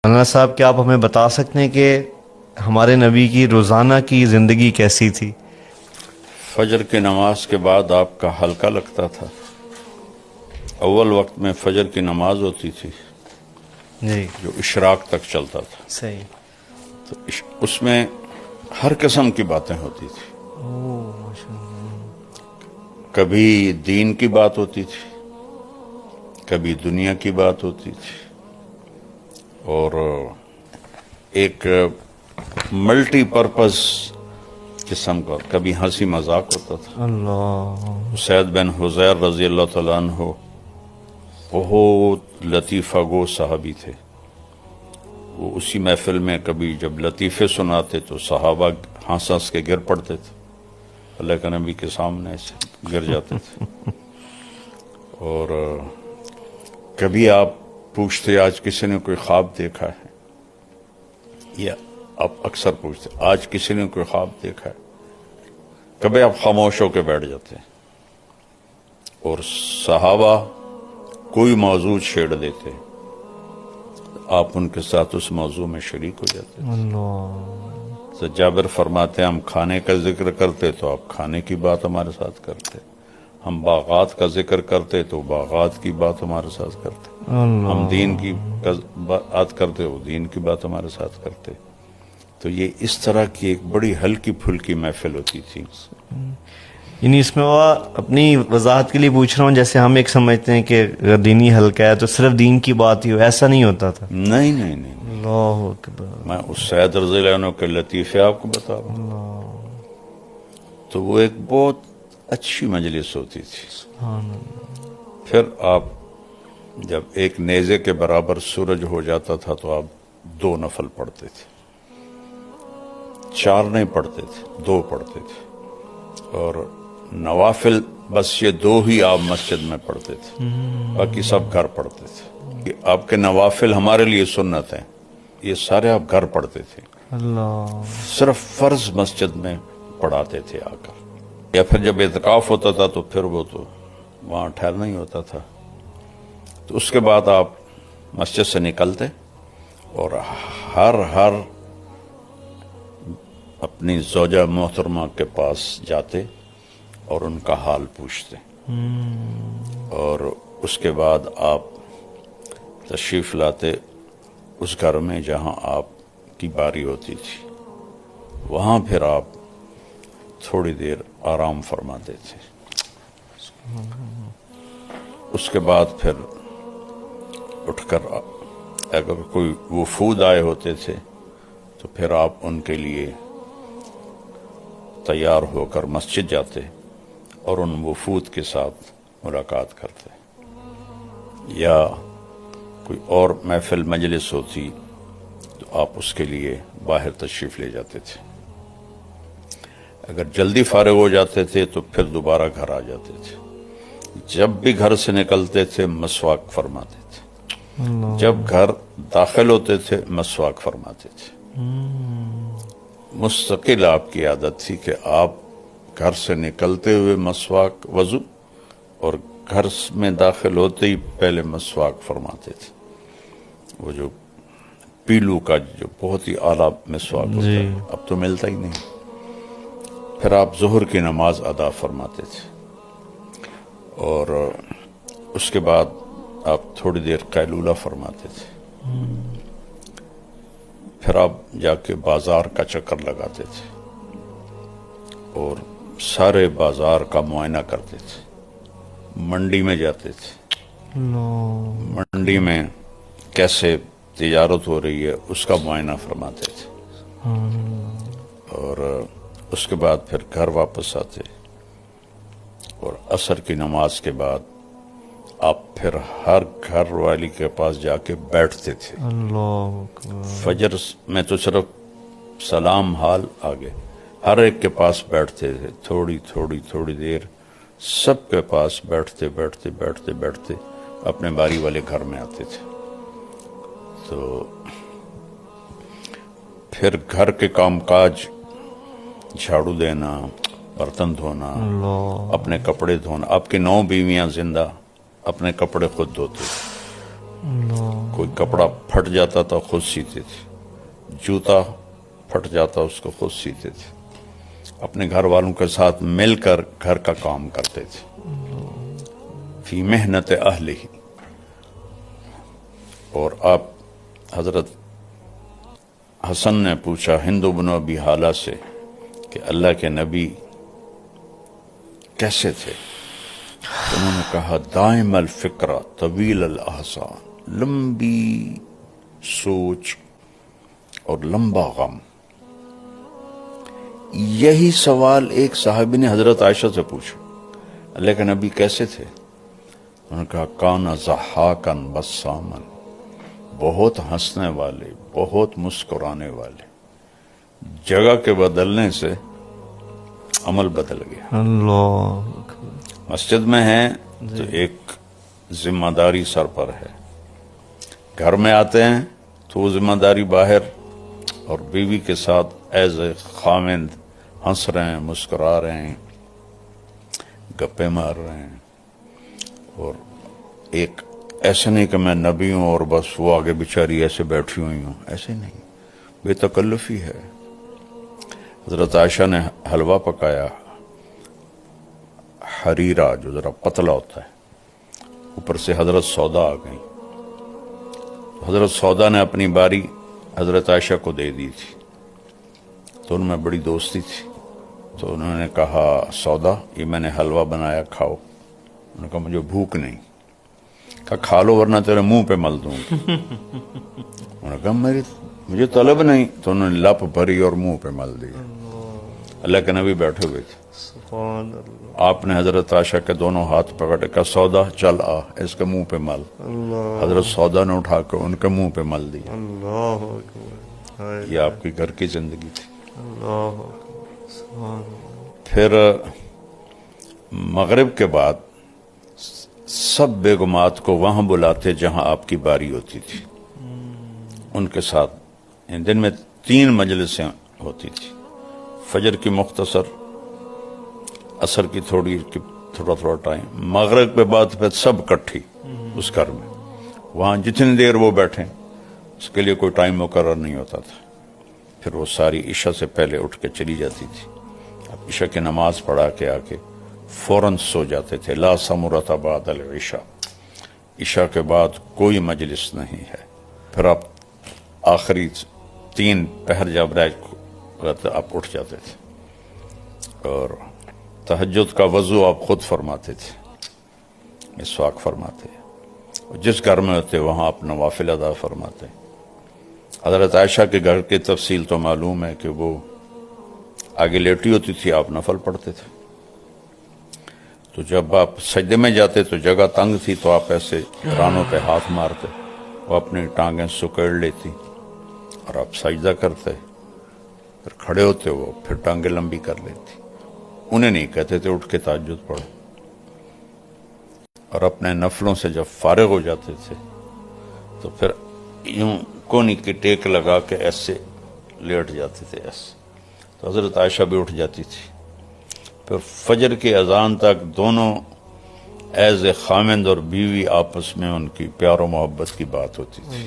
مولانا صاحب کیا آپ ہمیں بتا سکتے ہیں کہ ہمارے نبی کی روزانہ کی زندگی کیسی تھی؟ فجر کی نماز کے بعد آپ کا ہلکا لگتا تھا. اول وقت میں فجر کی نماز ہوتی تھی جی جو اشراق تک چلتا تھا، صحیح. تو اس میں ہر قسم کی باتیں ہوتی تھی. کبھی دین کی بات ہوتی تھی، کبھی دنیا کی بات ہوتی تھی، اور ایک ملٹی پرپز قسم کا کبھی ہنسی مذاق ہوتا تھا. اللہ. سعید بن حضیر رضی اللہ تعالیٰ عنہ بہت لطیفہ گو صحابی تھے. وہ اسی محفل میں کبھی جب لطیفے سناتے تو صحابہ ہنس ہنس کے گر پڑتے تھے، اللہ کے نبی کے سامنے ایسے گر جاتے تھے. اور کبھی آپ پوچھتے آج کسی نے کوئی خواب دیکھا ہے، یا آپ اکثر پوچھتے آج کسی نے کوئی خواب دیکھا ہے. کبھی آپ خاموش ہو کے بیٹھ جاتے ہیں اور صحابہ کوئی موضوع چھیڑ دیتے، آپ ان کے ساتھ اس موضوع میں شریک ہو جاتے. تو جابر فرماتے ہیں ہم کھانے کا ذکر کرتے تو آپ کھانے کی بات ہمارے ساتھ کرتے، ہم باغات کا ذکر کرتے تو باغات کی بات ہمارے ساتھ کرتے، ہم دین کی بات کرتے وہ دین کی بات ہمارے ساتھ کرتے. تو یہ اس طرح کی ایک بڑی ہلکی پھلکی محفل ہوتی تھی. یعنی اس میں وہ اپنی وضاحت کے لیے پوچھ رہا ہوں، جیسے ہم ایک سمجھتے ہیں کہ اگر دینی حلقہ ہے تو صرف دین کی بات ہی ہو، ایسا نہیں ہوتا تھا. نہیں نہیں نہیں، اللہ اکبر. میں اس سعید رضی اللہ عنہ کے لطیفے آپ کو بتا رہا ہوں. تو وہ ایک بہت اچھی مجلس ہوتی تھی. پھر آپ جب ایک نیزے کے برابر سورج ہو جاتا تھا تو آپ 2 نفل پڑھتے تھے، 4 نہیں پڑھتے تھے، 2 پڑھتے تھے. اور نوافل بس یہ 2 ہی آپ مسجد میں پڑھتے تھے، باقی سب گھر پڑھتے تھے. کہ آپ کے نوافل ہمارے لیے سنت ہیں، یہ سارے آپ گھر پڑھتے تھے. اللہ. صرف فرض مسجد میں پڑھاتے تھے آ کر، یا پھر جب اعتکاف ہوتا تھا تو پھر وہ تو وہاں ٹھہرنا ہی ہوتا تھا. تو اس کے بعد آپ مسجد سے نکلتے اور ہر اپنی زوجہ محترمہ کے پاس جاتے اور ان کا حال پوچھتے، اور اس کے بعد آپ تشریف لاتے اس گھر میں جہاں آپ کی باری ہوتی تھی. وہاں پھر آپ تھوڑی دیر آرام فرماتے تھے. اس کے بعد پھر اٹھ کر اگر کوئی وفود آئے ہوتے تھے تو پھر آپ ان کے لیے تیار ہو کر مسجد جاتے اور ان وفود کے ساتھ ملاقات کرتے. یا کوئی اور محفل مجلس ہوتی تو آپ اس کے لیے باہر تشریف لے جاتے تھے. اگر جلدی فارغ ہو جاتے تھے تو پھر دوبارہ گھر آ جاتے تھے. جب بھی گھر سے نکلتے تھے مسواک فرماتے تھے، جب گھر داخل ہوتے تھے مسواک فرماتے تھے. مستقل آپ کی عادت تھی کہ آپ گھر سے نکلتے ہوئے مسواک وضو اور گھر میں داخل ہوتے ہی پہلے مسواک فرماتے تھے. وہ جو پیلو کا جو بہت ہی اعلیٰ مسواک ہوتا ہے، اب تو ملتا ہی نہیں. پھر آپ ظہر کی نماز ادا فرماتے تھے اور اس کے بعد آپ تھوڑی دیر قیلولہ فرماتے تھے. پھر آپ جا کے بازار کا چکر لگاتے تھے اور سارے بازار کا معائنہ کرتے تھے. منڈی میں جاتے تھے، منڈی میں کیسے تجارت ہو رہی ہے اس کا معائنہ فرماتے تھے. اور اس کے بعد پھر گھر واپس آتے اور عصر کی نماز کے بعد آپ پھر ہر گھر والی کے پاس جا کے بیٹھتے تھے. فجر میں تو صرف سلام حال آگے، ہر ایک کے پاس بیٹھتے تھے تھوڑی دیر، سب کے پاس بیٹھتے اپنے باری والے گھر میں آتے تھے. تو پھر گھر کے کام کاج، جھاڑو دینا، برتن دھونا، اپنے کپڑے دھونا. آپ کی 9 بیویاں زندہ اپنے کپڑے خود دھوتے تھے. کوئی کپڑا پھٹ جاتا تھا خود سیتے تھے، جوتا پھٹ جاتا اس کو خود سیتے تھے، اپنے گھر والوں کے ساتھ مل کر گھر کا کام کرتے تھے، فی محنت اہلہ۔ اور آپ حضرت حسن نے پوچھا ہند بن ابی حالہ سے کہ اللہ کے نبی کیسے تھے؟ تو انہوں نے کہا دائم الفکرہ طویل الاحسان، لمبی سوچ اور لمبا غم۔ یہی سوال ایک صحابی نے حضرت عائشہ سے پوچھا، اللہ کے نبی کیسے تھے؟ انہوں نے کہا کان ضحاکن بسامن، بہت ہنسنے والے، بہت مسکرانے والے۔ جگہ کے بدلنے سے عمل بدل گیا۔ اللہ مسجد میں ہیں تو ایک ذمہ داری سر پر ہے، گھر میں آتے ہیں تو وہ ذمہ داری باہر، اور بیوی کے ساتھ ایز اے خامند ہنس رہے ہیں، مسکرا رہے ہیں، گپے مار رہے ہیں۔ اور ایک ایسے نہیں کہ میں نبی ہوں اور بس وہ آگے بیچاری ایسے بیٹھی ہوئی ہوں، ایسے نہیں، بے تکلفی ہے۔ حضرت عائشہ نے حلوہ پکایا، حریرہ جو ذرا پتلا ہوتا ہے، اوپر سے حضرت سودا آ گئی۔ حضرت سودا نے اپنی باری حضرت عائشہ کو دے دی تھی، تو ان میں بڑی دوستی تھی، تو انہوں نے کہا سودا یہ میں نے حلوہ بنایا، کھاؤ۔ انہوں نے کہا مجھے بھوک نہیں۔ کہا کھا لو ورنہ تیرے منہ پہ مل دوں گی۔ انہوں نے کہا مجھے طلب نہیں، تو انہوں نے لپ بھری اور منہ پہ مل دیا۔ اللہ کے نبی بیٹھے ہوئے تھے، سبحان اللہ، آپ نے حضرت عائشہ کے دونوں ہاتھ پکڑے، کہا سودا چل آ اس کے منہ پہ مل۔ حضرت سودا نے اٹھا کر ان کے منہ پہ مل دیا۔ اللہ اکبر، یہ آپ کی گھر کی زندگی تھی۔ اللہ اکبر، سبحان اللہ۔ پھر مغرب کے بعد سب بیگمات کو وہاں بلاتے جہاں آپ کی باری ہوتی تھی، ان کے ساتھ دن میں 3 مجلسیں ہوتی تھی، فجر کی مختصر، عصر کی تھوڑا ٹائم، مغرب کے بعد پھر سب کٹھی اس گھر میں، وہاں جتنی دیر وہ بیٹھیں اس کے لیے کوئی ٹائم مقرر نہیں ہوتا تھا۔ پھر وہ ساری عشاء سے پہلے اٹھ کے چلی جاتی تھی، اب عشاء کی نماز پڑھا کے آ کے فوراً سو جاتے تھے۔ لا سمرۃ بعد العشاء، عشاء کے بعد کوئی مجلس نہیں ہے۔ پھر آپ آخری 3 پہر جب رہ گئے آپ اٹھ جاتے تھے، اور تہجد کا وضو آپ خود فرماتے تھے، مسواک فرماتے، جس گھر میں ہوتے وہاں آپ نوافل ادا فرماتے۔ حضرت عائشہ کے گھر کی تفصیل تو معلوم ہے کہ وہ آگے لیٹی ہوتی تھی، آپ نفل پڑھتے تھے، تو جب آپ سجدے میں جاتے تو جگہ تنگ تھی تو آپ ایسے رانوں پہ ہاتھ مارتے، وہ اپنی ٹانگیں سکیڑ لیتی اور آپ سجدہ کرتے، پھر کھڑے ہوتے وہ پھر ٹانگیں لمبی کر لیتی۔ انہیں نہیں کہتے تھے اٹھ کے تہجد پڑھو، اور اپنے نفلوں سے جب فارغ ہو جاتے تھے تو پھر یوں کونی کی ٹیک لگا کے ایسے لیٹ جاتے تھے ایسے، تو حضرت عائشہ بھی اٹھ جاتی تھی۔ پھر فجر کی اذان تک دونوں ایز اے خامند اور بیوی آپس میں ان کی پیار و محبت کی بات ہوتی تھی۔